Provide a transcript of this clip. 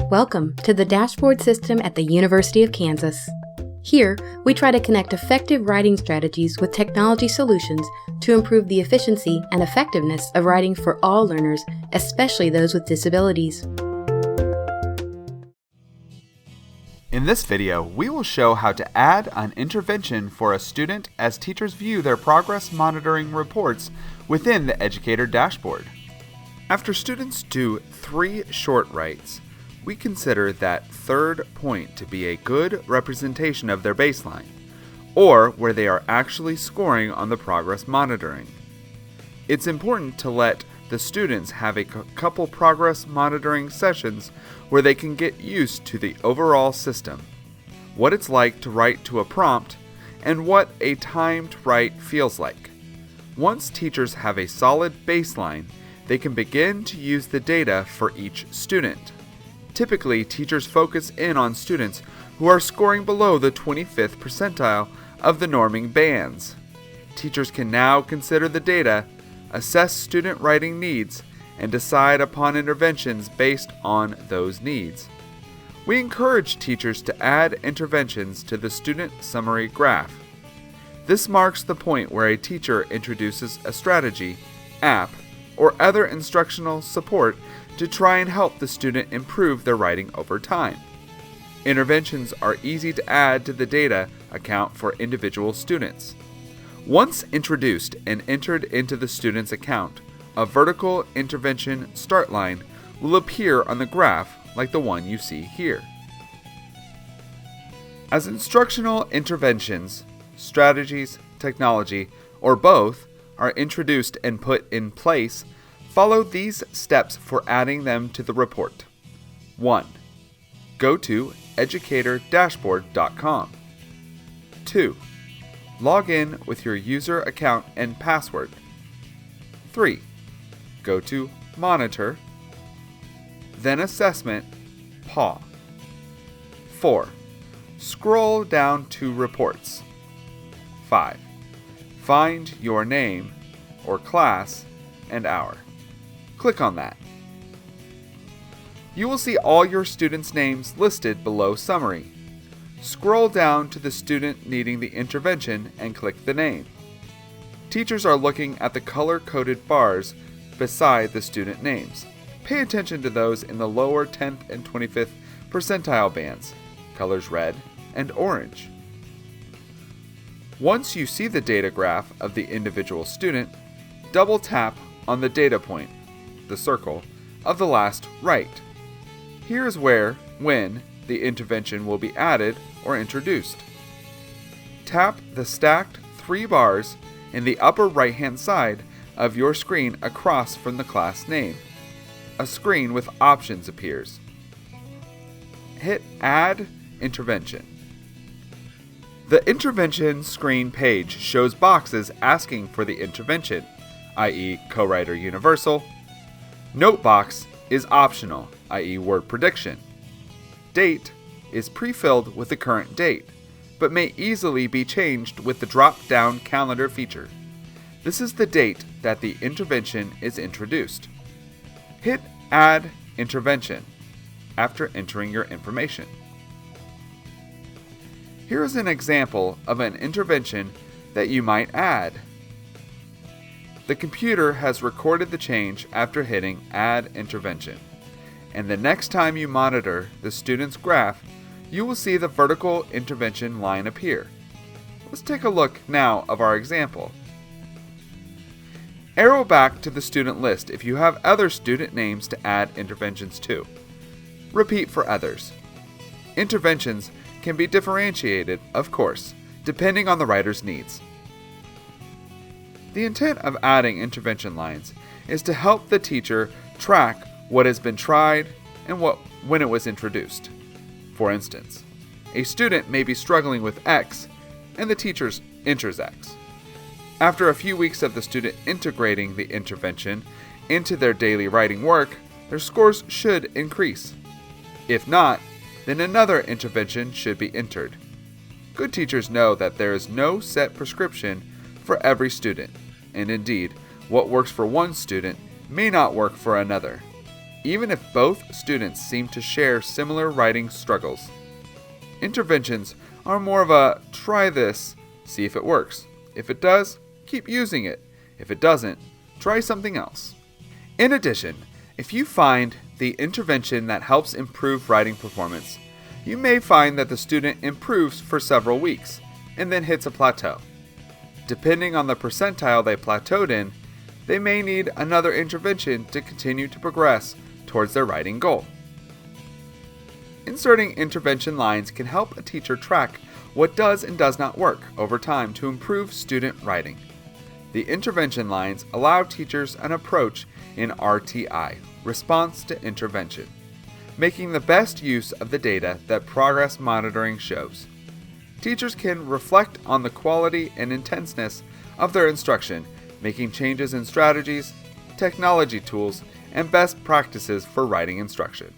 Welcome to the dashboard system at the University of Kansas. Here, we try to connect effective writing strategies with technology solutions to improve the efficiency and effectiveness of writing for all learners, especially those with disabilities. In this video, we will show how to add an intervention for a student as teachers view their progress monitoring reports within the educator dashboard. After students do 3 short writes, we consider that third point to be a good representation of their baseline, or where they are actually scoring on the progress monitoring. It's important to let the students have a couple progress monitoring sessions where they can get used to the overall system, what it's like to write to a prompt, and what a timed write feels like. Once teachers have a solid baseline, they can begin to use the data for each student. Typically, teachers focus in on students who are scoring below the 25th percentile of the norming bands. Teachers can now consider the data, assess student writing needs, and decide upon interventions based on those needs. We encourage teachers to add interventions to the student summary graph. This marks the point where a teacher introduces a strategy, app, or other instructional support to try and help the student improve their writing over time. Interventions are easy to add to the data account for individual students. Once introduced and entered into the student's account, a vertical intervention start line will appear on the graph like the one you see here. As instructional interventions, strategies, technology, or both are introduced and put in place, follow these steps for adding them to the report. 1. Go to educatordashboard.com. 2. Log in with your user account and password. 3. Go to Monitor, then Assessment, PAW. 4. Scroll down to Reports. 5. Find your name or class and hour. Click on that. You will see all your students' names listed below Summary. Scroll down to the student needing the intervention and click the name. Teachers are looking at the color-coded bars beside the student names. Pay attention to those in the lower 10th and 25th percentile bands, colors red and orange. Once you see the data graph of the individual student, double tap on the data point, the circle, of the last write. Here is when the intervention will be added or introduced. Tap the stacked 3 bars in the upper right-hand side of your screen across from the class name. A screen with options appears. Hit Add Intervention. The intervention screen page shows boxes asking for the intervention, i.e. co-writer universal. Note box is optional, i.e. word prediction. Date is pre-filled with the current date, but may easily be changed with the drop-down calendar feature. This is the date that the intervention is introduced. Hit Add Intervention after entering your information. Here is an example of an intervention that you might add. The computer has recorded the change after hitting Add Intervention, and the next time you monitor the student's graph, you will see the vertical intervention line appear. Let's take a look now of our example. Arrow back to the student list if you have other student names to add interventions to. Repeat for others. Interventions can be differentiated, of course, depending on the writer's needs. The intent of adding intervention lines is to help the teacher track what has been tried and when it was introduced. For instance, a student may be struggling with X and the teacher enters X. After a few weeks of the student integrating the intervention into their daily writing work, their scores should increase. If not, then another intervention should be entered. Good teachers know that there is no set prescription for every student, and indeed, what works for one student may not work for another. even if both students seem to share similar writing struggles. Interventions are more of a try this, see if it works. If it does, keep using it. If it doesn't, try something else. In addition, if you find the intervention that helps improve writing performance, you may find that the student improves for several weeks and then hits a plateau. Depending on the percentile they plateaued in, they may need another intervention to continue to progress towards their writing goal. Inserting intervention lines can help a teacher track what does and does not work over time to improve student writing. The intervention lines allow teachers an approach in RTI, response to intervention, making the best use of the data that progress monitoring shows. Teachers can reflect on the quality and intenseness of their instruction, making changes in strategies, technology tools, and best practices for writing instruction.